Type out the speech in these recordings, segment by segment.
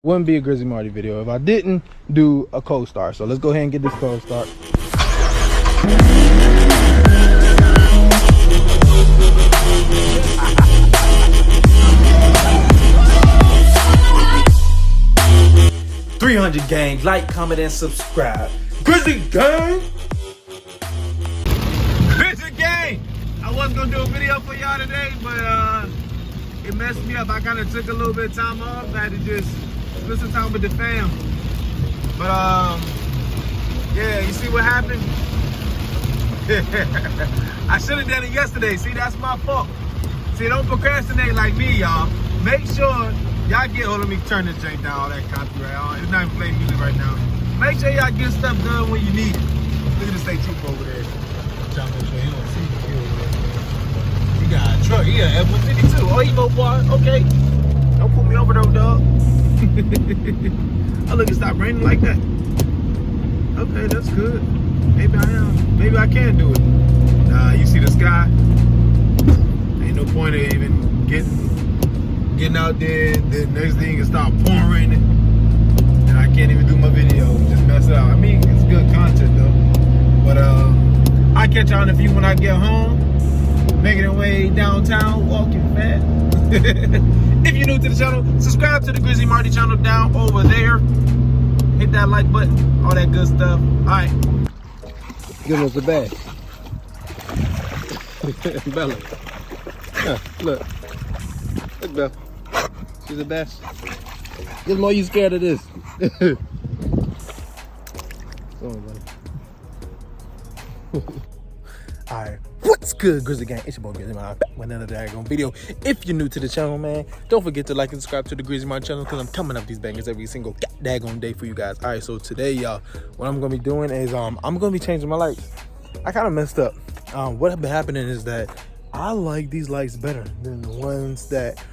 Wouldn't be a Grizzly Marty video if I didn't do a cold start. So let's go ahead and get this cold start. $300 gang, like, comment, and subscribe. Grizzly gang! Grizzly gang! I wasn't gonna do a video for y'all today, but it messed me up. I kind of took a little bit of time off. I had to just spend some time with the fam. But yeah, you see what happened? I should have done it yesterday. See, that's my fault. See, don't procrastinate like me, y'all. Make sure y'all get, let me turn this jank down, all that copyright. It's not even playing music right now. Make sure y'all get stuff done when you need it. Look at the state trooper over there. I'm trying to make sure he don't see me over there. He got a truck, he got F-152. Oh, you know, boy, okay. Don't put me over though, dog. Oh, look, it stopped raining like that. Okay, that's good. Maybe I am. Maybe I can do it. Nah, you see the sky? Ain't no point of even getting out there. The next thing is start pouring raining, and I can't even do my video. Just mess it up. I mean, it's good content though. But I'll catch y'all in a few when I get home. Making our way downtown, walking fast. If you're new to the channel, subscribe to the Grizzly Marty channel down over there. Hit that like button, all that good stuff. All right. Give us the bag. Bella. Yeah, look. Look, Bella. She's the best. Just more you scared of this. Alright, what's good, Grizzly gang? It's your boy Grizzly Marty back with another daggone video. If you're new to the channel, man, don't forget to like and subscribe to the Grizzly Marty channel because I'm coming up these bangers every single daggone day for you guys. Alright, so today, y'all, what I'm gonna be doing is I'm gonna be changing my lights. I kind of messed up. What have been happening is that I like these lights better than the ones that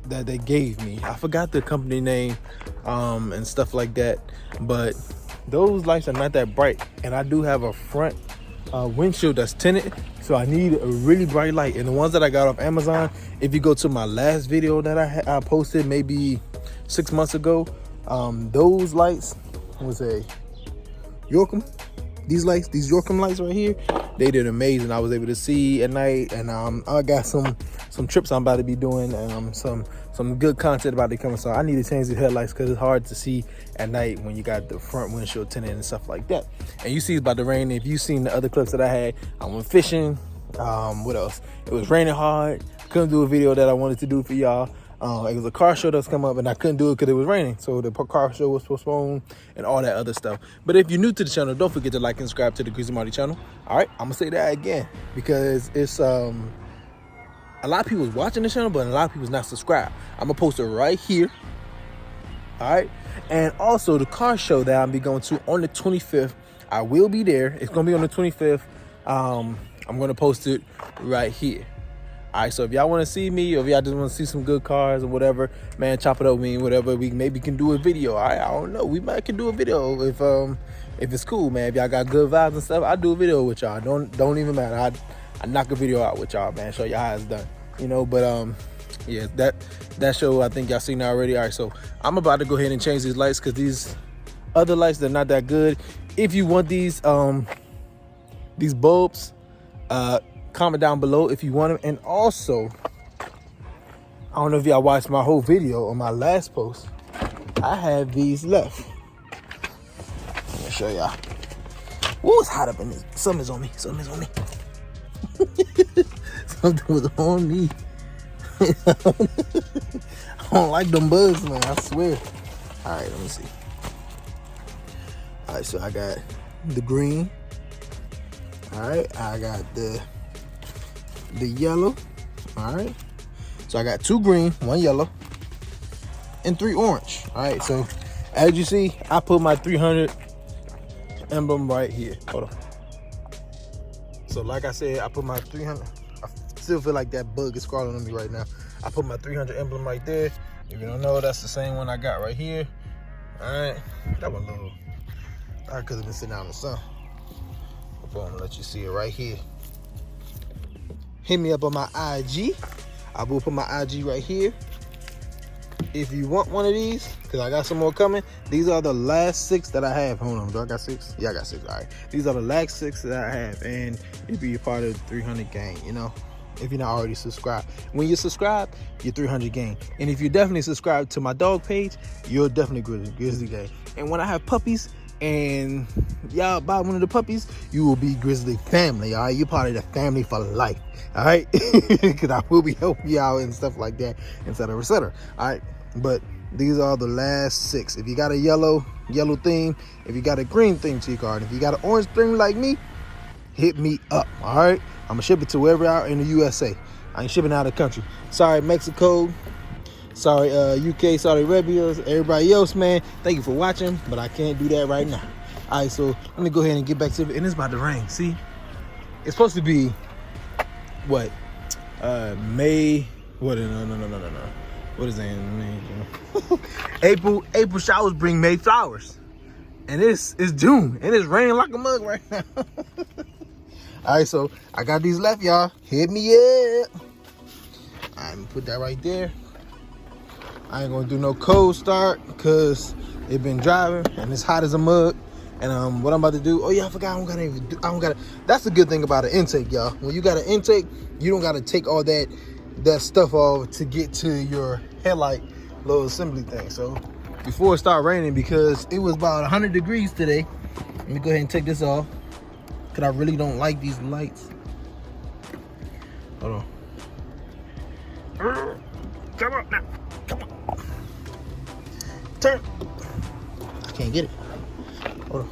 they gave me. I forgot the company name and stuff like that, but those lights are not that bright, and I do have a front windshield that's tinted, so I need a really bright light. And the ones that I got off Amazon, if you go to my last video that I posted maybe 6 months ago, those lights was a Yorkum. These lights, these Yorkum lights right here, they did amazing. I was able to see at night, and I got some trips I'm about to be doing, some good content about to come. So I need to change the headlights because it's hard to see at night when you got the front windshield tinted and stuff like that. And you see it's about to rain. If you've seen the other clips that I had, I went fishing. What else? It was raining hard. Couldn't do a video that I wanted to do for y'all. It was a car show that's come up, and I couldn't do it because it was raining. So the car show was postponed and all that other stuff. But if you're new to the channel, don't forget to like and subscribe to the Grizzly Marty channel. All right, I'm gonna say that again because it's a lot of people's watching the channel, but a lot of people's not subscribed. I'm gonna post it right here. All right, and also the car show that I'll be going to on the 25th. I will be there. It's gonna be on the 25th. I'm gonna post it right here. All right, so if y'all want to see me, or if y'all just want to see some good cars or whatever, man, chop it up with me, whatever. We maybe can do a video. All right, I don't know. We might can do a video if it's cool, man. If y'all got good vibes and stuff, I'll do a video with y'all. Don't even matter. I knock a video out with y'all, man. Show y'all how it's done, you know. But yeah, that show I think y'all seen already. All right, so I'm about to go ahead and change these lights because these other lights, they're not that good. If you want these bulbs, comment down below if you want them. And also, I don't know if y'all watched my whole video on my last post. I have these left. Let me show y'all. Woo, it's hot up in this. Something's on me. Something's on me. Something was on me. I don't like them bugs, man. I swear. All right, let me see. All right, so I got the green. All right, I got the yellow. All right, so I got 2 green, 1 yellow, and 3 orange. All right, so as you see, I put my 300 emblem right here. Hold on. So like I said, I put my 300. I still feel like that bug is crawling on me right now. I put my 300 emblem right there. If you don't know, that's the same one I got right here. All right, that one little. I could have been sitting out in the sun. I'm gonna let you see it right here. Hit me up on my IG. I will put my IG right here. if you want one of these, because I got some more coming, these are the last 6 that I have. Hold on, do I got 6? Yeah, I got 6. All right, these are the last 6 that I have, and you'll be a part of the 300 gang, you know, if you're not already subscribed. When you subscribe, you're 300 gang, and if you definitely subscribe to my dog page, you're definitely Grizzly gang. And when I have puppies and y'all buy one of the puppies, you will be Grizzly family. All right, you're part of the family for life. All right, because I will be helping you out and stuff like that, etc., etc. All right, but these are the last 6. If you got a yellow theme, if you got a green theme to your card, if you got an orange theme like me, hit me up. All right, I'm gonna ship it to wherever out in the USA. I ain't shipping out of the country. Sorry, Mexico. Sorry, UK, Saudi Arabia, everybody else, man. Thank you for watching, but I can't do that right now. All right, so let me go ahead and get back to it. And it's about to rain. See, it's supposed to be what? May? What? No. What is that? April showers bring May flowers, and it's June, and it's raining like a mug right now. All right, so I got these left, y'all. Hit me up. I'm gonna put that right there. I ain't gonna do no cold start because it been driving and it's hot as a mug. And what I'm about to do, oh yeah, I forgot, I don't gotta, that's the good thing about an intake, y'all. When you got an intake, you don't gotta take all that stuff off to get to your headlight little assembly thing. So before it start raining, because it was about 100 degrees today, let me go ahead and take this off, because I really don't like these lights. Hold on. Come on now, come on. Turn. I can't get it. Hold on.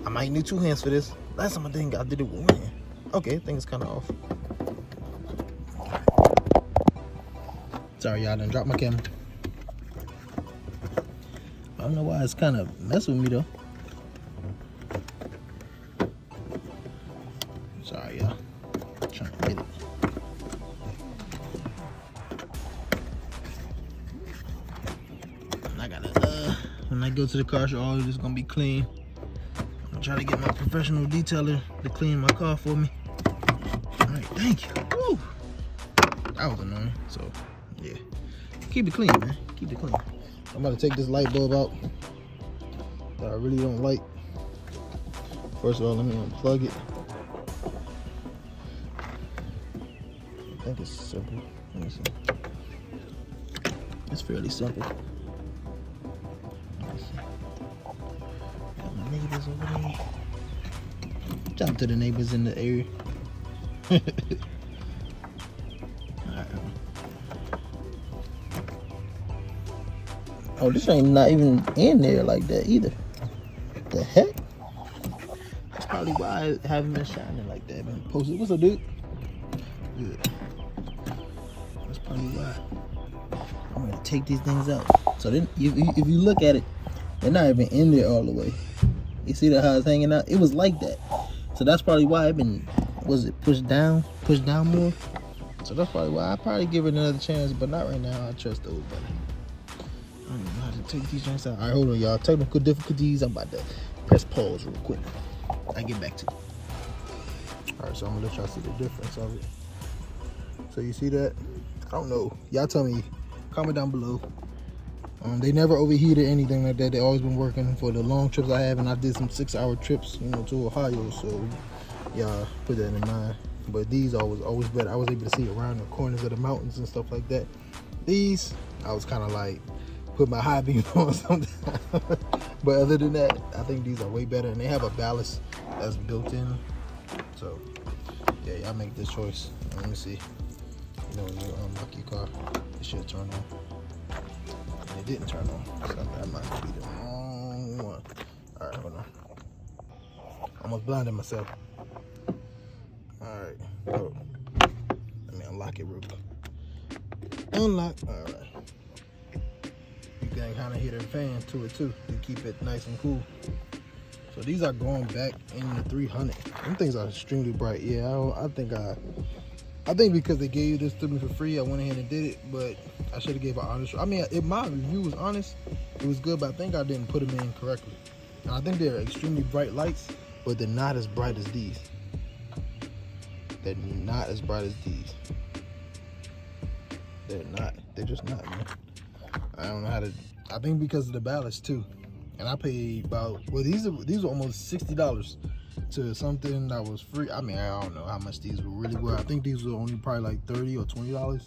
I might need 2 hands for this. Last time I did it with 1 hand. Okay, I think it's kind of off. Sorry, y'all, I done dropped my camera. I don't know why it's kind of messing with me though. Sorry, y'all. Trying to get it. I gotta when I go to the car show, all of this is gonna be clean. I'm gonna try to get my professional detailer to clean my car for me. All right, thank you. Woo. That was annoying. So yeah, keep it clean, man. Keep it clean. I'm about to take this light bulb out that I really don't like. First of all, let me unplug it. I think it's simple. Let me see. It's fairly simple. Got my neighbors over there. Shout out to the neighbors in the area. Alright. Oh, this ain't not even in there like that either. The heck? That's probably why I haven't been shining like that, man. Posted. What's up, dude? Good. That's probably why. I'm gonna take these things out. So then, if you look at it, they're not even in there all the way. You see that how it's hanging out? It was like that. So that's probably why I've been, was it pushed down more? So that's probably why I probably give it another chance, but not right now. I trust those better. I don't even know how to take these joints out. All right, hold on, y'all. Technical difficulties. I'm about to press pause real quick. I get back to it. All right, so I'm gonna let y'all see the difference of it. So you see that? I don't know. Y'all tell me. Comment down below. They never overheated anything like that. They always been working for the long trips I have, and I did some 6-hour trips, you know, to Ohio. So y'all put that in mind. But these always better. I was able to see around the corners of the mountains and stuff like that. These, I was kind of like put my high beam on sometimes. But other than that, I think these are way better, and they have a ballast that's built in. So yeah, y'all make this choice. Let me see. You know, when you unlock your car, it should turn on. And it didn't turn on. So that might be the wrong one. All right, hold on. Almost blinded myself. All right, go. Let me unlock it real quick. Unlock. All right. You can kind of hear the fan to it too to keep it nice and cool. So these are going back in the 300. Them things are extremely bright. Yeah, I think because they gave this to me for free, I went ahead and did it, but I should have gave an honest. I mean, if my review was honest, it was good, but I think I didn't put them in correctly. And I think they're extremely bright lights, but they're not as bright as these. They're not as bright as these. They're not. They're just not, man. I don't know how to. I think because of the ballast too. And I paid about, well, these were almost $60 to something that was free. I mean, I don't know how much these really were. I think these were only probably like $30 or $20.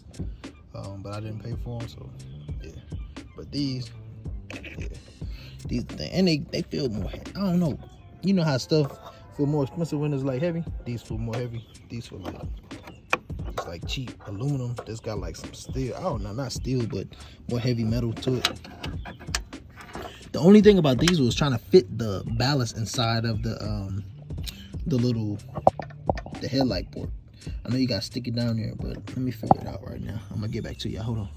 But I didn't pay for them, so yeah. But these, yeah, these things, and they feel more. I don't know. You know how stuff feel more expensive when it's like heavy. These feel more heavy. These feel like it's like cheap aluminum. This got like some steel. I don't know, not steel, but more heavy metal to it. The only thing about these was trying to fit the ballast inside of the headlight port. I know you gotta stick it down there, but let me figure it out right now. I'm gonna get back to y'all. Hold on.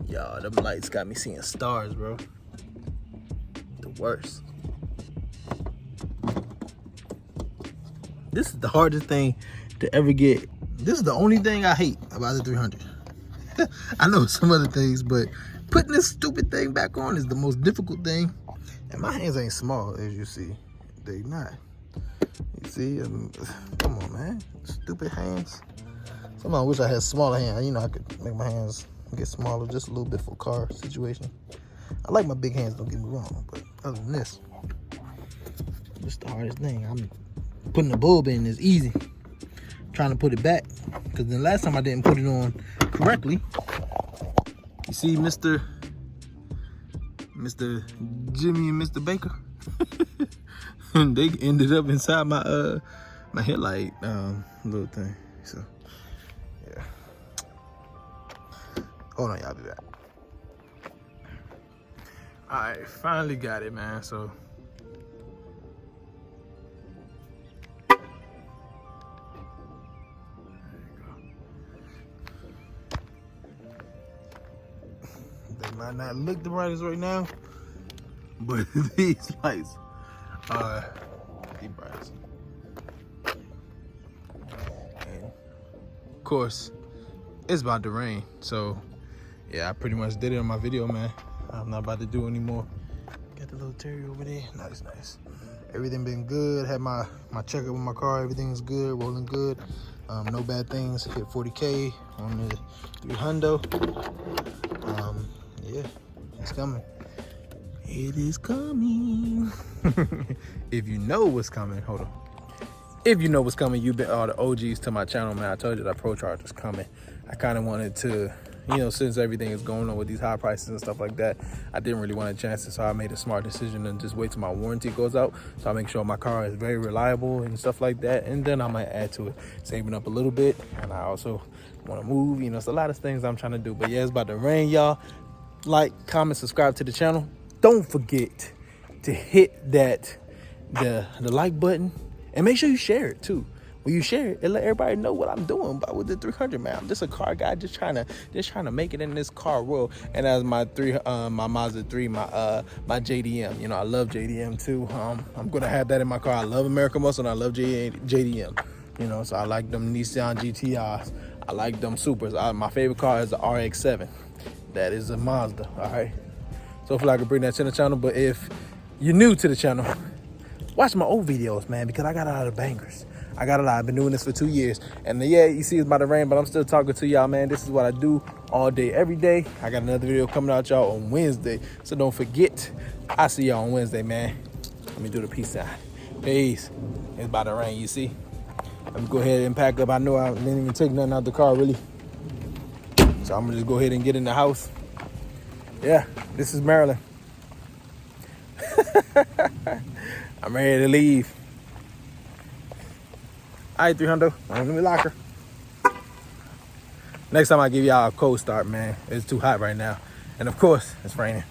Y'all, them lights got me seeing stars, bro. The worst. This is the hardest thing to ever get. This is the only thing I hate about the 300. I know some other things, but putting this stupid thing back on is the most difficult thing. And my hands ain't small, as you see. They not. You see, come on, man. Stupid hands. Sometimes I wish I had smaller hands. You know, I could make my hands get smaller just a little bit for car situation. I like my big hands, don't get me wrong, but other than this, it's the hardest thing. I'm putting the bulb in is easy. Trying to put it back, because the last time I didn't put it on correctly. You see, Mr. Jimmy and Mr. Baker, and they ended up inside my my headlight little thing. So yeah. Hold on, y'all, be back. All right, finally got it, man. So they might not look the brightest right now, but these lights are the brightest. And of course, it's about to rain, so yeah, I pretty much did it on my video, man. I'm not about to do anymore. Got the little Terry over there. Nice, nice. Everything been good. Had my checkup with my car. Everything's good, rolling good. No bad things. Hit 40K on the 300. Yeah, it's coming. It is coming. If you know what's coming, hold on. If you know what's coming, you've been all the OGs to my channel, man. I told you that Pro Charge was coming. I kind of wanted to, you know, since everything is going on with these high prices and stuff like that, I didn't really want to chance it, so I made a smart decision and just wait till my warranty goes out, so I make sure my car is very reliable and stuff like that, and then I might add to it, saving up a little bit. And I also want to move, you know, it's a lot of things I'm trying to do. But yeah, it's about to rain, y'all. Like, comment, subscribe to the channel. Don't forget to hit that the like button, and make sure you share it too. When you share it, and let everybody know what I'm doing about with the 300, man. I'm just a car guy, just trying to make it in this car world. And as my Mazda 3, my JDM, you know, I love JDM too. I'm gonna have that in my car. I love American Muscle, and I love JDM. You know, so I like them Nissan GTRs. I like them Supers. My favorite car is the RX-7. That is a Mazda. All right. So hopefully I can bring that to the channel. But if you're new to the channel, watch my old videos, man, because I got a lot of bangers. I got a lot. I've been doing this for 2 years. And yeah, you see it's about to rain, but I'm still talking to y'all, man. This is what I do all day, every day. I got another video coming out, y'all, on Wednesday. So don't forget, I'll see y'all on Wednesday, man. Let me do the peace sign. Peace. It's about to rain, you see. Let me go ahead and pack up. I know I didn't even take nothing out the car, really. So I'm gonna just go ahead and get in the house. Yeah, this is Maryland. I'm ready to leave. All right, 300, let me lock her. Next time I give y'all a cold start, man. It's too hot right now. And of course, it's raining.